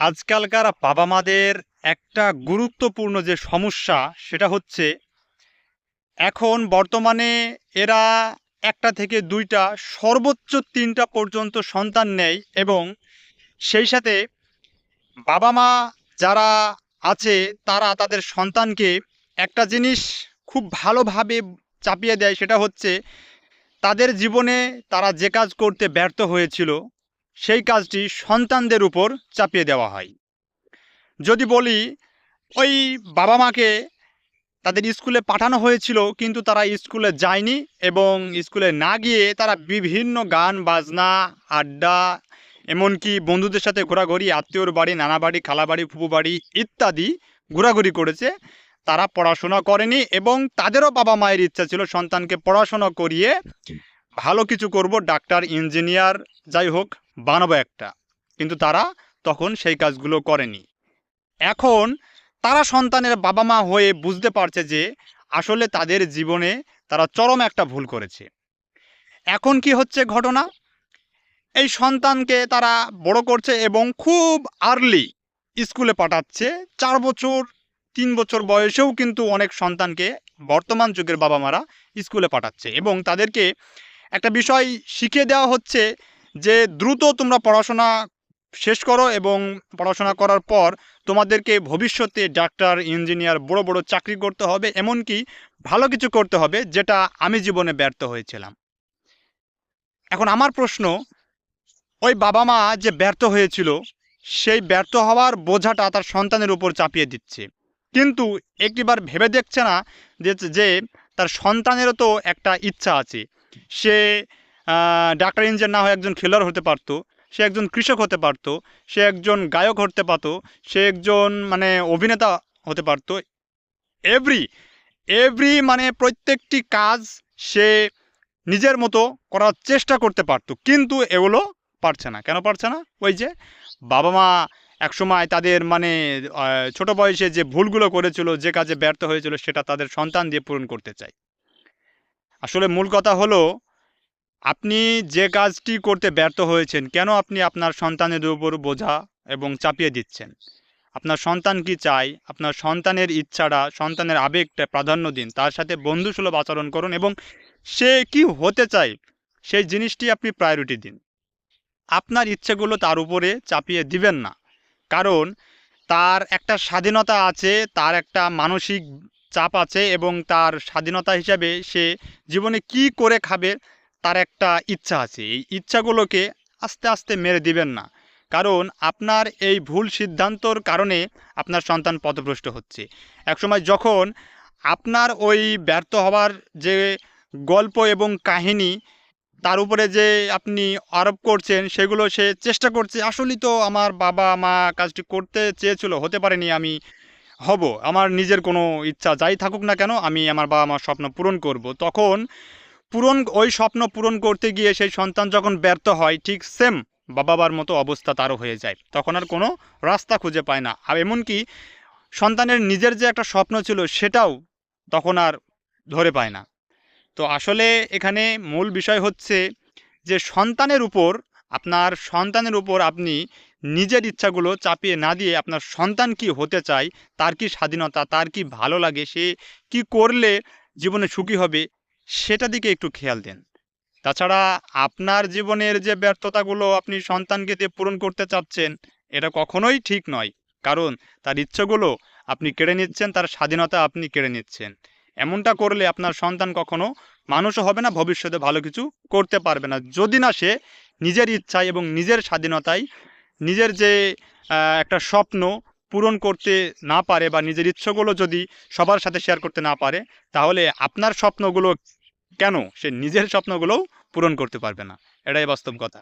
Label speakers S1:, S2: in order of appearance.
S1: আজকালকার বাবা মাদের একটা গুরুত্বপূর্ণ যে সমস্যা সেটা হচ্ছে এখন বর্তমানে এরা একটা থেকে দুইটা সর্বোচ্চ তিনটা পর্যন্ত সন্তান নেয় এবং সেই সাথে বাবা মা যারা আছে তারা তাদের সন্তানকে একটা জিনিস খুব ভালোভাবে চাপিয়ে দেয়, সেটা হচ্ছে তাদের জীবনে তারা যে কাজ করতে ব্যর্থ হয়েছিল সেই কাজটি সন্তানদের উপর চাপিয়ে দেওয়া হয়। যদি বলি, ওই বাবা মাকে তাদের স্কুলে পাঠানো হয়েছিল কিন্তু তারা স্কুলে যায়নি এবং স্কুলে না গিয়ে তারা বিভিন্ন গান বাজনা, আড্ডা, এমনকি বন্ধুদের সাথে ঘোরাঘুরি, আত্মীয়র বাড়ি, নানা বাড়ি, খালা বাড়ি, ফুপু বাড়ি ইত্যাদি ঘোরাঘুরি করেছে। তারা পড়াশোনা করেনি এবং তাদেরও বাবা মায়ের ইচ্ছা ছিল সন্তানকে পড়াশোনা করিয়ে ভালো কিছু করব, ডাক্তার, ইঞ্জিনিয়ার, যাই হোক বানাবো একটা, কিন্তু তারা তখন সেই কাজগুলো করেনি। এখন তারা সন্তানের বাবা মা হয়ে বুঝতে পারছে যে আসলে তাদের জীবনে তারা চরম একটা ভুল করেছে। এখন কি হচ্ছে ঘটনা, এই সন্তানকে তারা বড় করছে এবং খুব আর্লি স্কুলে পাঠাচ্ছে। 4 বছর 3 বছর বয়সেও কিন্তু অনেক সন্তানকে বর্তমান যুগের বাবা মারা স্কুলে পাঠাচ্ছে এবং তাদেরকে একটা বিষয় শিখিয়ে দেওয়া হচ্ছে যে দ্রুত তোমরা পড়াশোনা শেষ করো এবং পড়াশোনা করার পর তোমাদেরকে ভবিষ্যতে ডাক্তার, ইঞ্জিনিয়ার, বড় বড় চাকরি করতে হবে, এমনকি ভালো কিছু করতে হবে যেটা আমি জীবনে ব্যর্থ হয়েছিলাম। এখন আমার প্রশ্ন, ওই বাবা মা যে ব্যর্থ হয়েছিল সেই ব্যর্থ হওয়ার বোঝাটা তার সন্তানের উপর চাপিয়ে দিচ্ছে, কিন্তু একটিবার ভেবে দেখছে না যে তার সন্তানেরও তো একটা ইচ্ছা আছে। সে ডাক্তার, ইঞ্জিনিয়ার না হয়ে একজন খেলোয়াড় হতে পারতো, সে একজন কৃষক হতে পারতো, সে একজন গায়ক হতে পারতো, সে একজন অভিনেতা হতে পারতো। এভরি এভরি প্রত্যেকটি কাজ সে নিজের মতো করার চেষ্টা করতে পারতো, কিন্তু এগুলো পারছে না। কেন পারছে না? ওই যে বাবা মা একসময় তাদের ছোট বয়সে যে ভুলগুলো করেছিল, যে কাজে ব্যর্থ হয়েছিল, সেটা তাদের সন্তান দিয়ে পূরণ করতে চায়। আসলে মূল কথা হলো, আপনি যে কাজটি করতে ব্যর্থ হয়েছেন কেন আপনি আপনার সন্তানের উপর বোঝা এবং চাপিয়ে দিচ্ছেন? আপনার সন্তান কি চায়, আপনার সন্তানের ইচ্ছাটা, সন্তানের আবেগটা প্রাধান্য দিন, তার সাথে বন্ধুসুলভ আচরণ করুন এবং সে কি হতে চায় সেই জিনিসটি আপনি প্রায়োরিটি দিন। আপনার ইচ্ছেগুলো তার উপরে চাপিয়ে দিবেন না, কারণ তার একটা স্বাধীনতা আছে, তার একটা মানসিক চাপ আছে এবং তার স্বাধীনতা হিসাবে সে জীবনে কি করে খাবে তার একটা ইচ্ছা আছে। এই ইচ্ছাগুলোকে আস্তে আস্তে মেরে দিবেন না, কারণ আপনার এই ভুল সিদ্ধান্তর কারণে আপনার সন্তান পথভ্রষ্ট হচ্ছে। একসময় যখন আপনার ওই ব্যর্থ হওয়ার যে গল্প এবং কাহিনী তার উপরে যে আপনি আরোপ করছেন, সেগুলো সে চেষ্টা করছে, আসলেই তো আমার বাবা মা কাজটি করতে চেয়েছিল, হতে পারেনি, আমি হব, আমার নিজের কোনো ইচ্ছা যাই থাকুক না কেন আমি আমার বাবা মার স্বপ্ন পূরণ করব। তখন ওই স্বপ্ন পূরণ করতে গিয়ে সেই সন্তান যখন ব্যর্থ হয়, ঠিক সেম বাবা মার মতো অবস্থা তারও হয়ে যায়। তখন আর কোনো রাস্তা খুঁজে পায় না, আর এমনকি সন্তানের নিজের যে একটা স্বপ্ন ছিল সেটাও তখন আর ধরে পায় না। তো আসলে এখানে মূল বিষয় হচ্ছে যে আপনার সন্তানের উপর আপনি নিজের ইচ্ছাগুলো চাপিয়ে না দিয়ে আপনার সন্তান কি হতে চায়, তার কি স্বাধীনতা, তার কি ভালো লাগে, সে কি করলে জীবনে সুখী হবে, সেটা দিকে একটু খেয়াল দেন। তাছাড়া আপনার জীবনের যে ব্যর্থতাগুলো আপনি সন্তানকে দিয়ে পূরণ করতে চাচ্ছেন, এটা কখনোই ঠিক নয়, কারণ তার ইচ্ছেগুলো আপনি কেড়ে নিচ্ছেন, তার স্বাধীনতা আপনি কেড়ে নিচ্ছেন। এমনটা করলে আপনার সন্তান কখনো মানুষও হবে না, ভবিষ্যতে ভালো কিছু করতে পারবে না, যদি না সে নিজের ইচ্ছায় এবং নিজের স্বাধীনতায় নিজের যে একটা স্বপ্ন পূরণ করতে না পারে বা নিজের ইচ্ছাগুলো যদি সবার সাথে শেয়ার করতে না পারে, তাহলে আপনার স্বপ্নগুলো কেন সে নিজের স্বপ্নগুলোও পূরণ করতে পারবে না। এটাই বাস্তব কথা।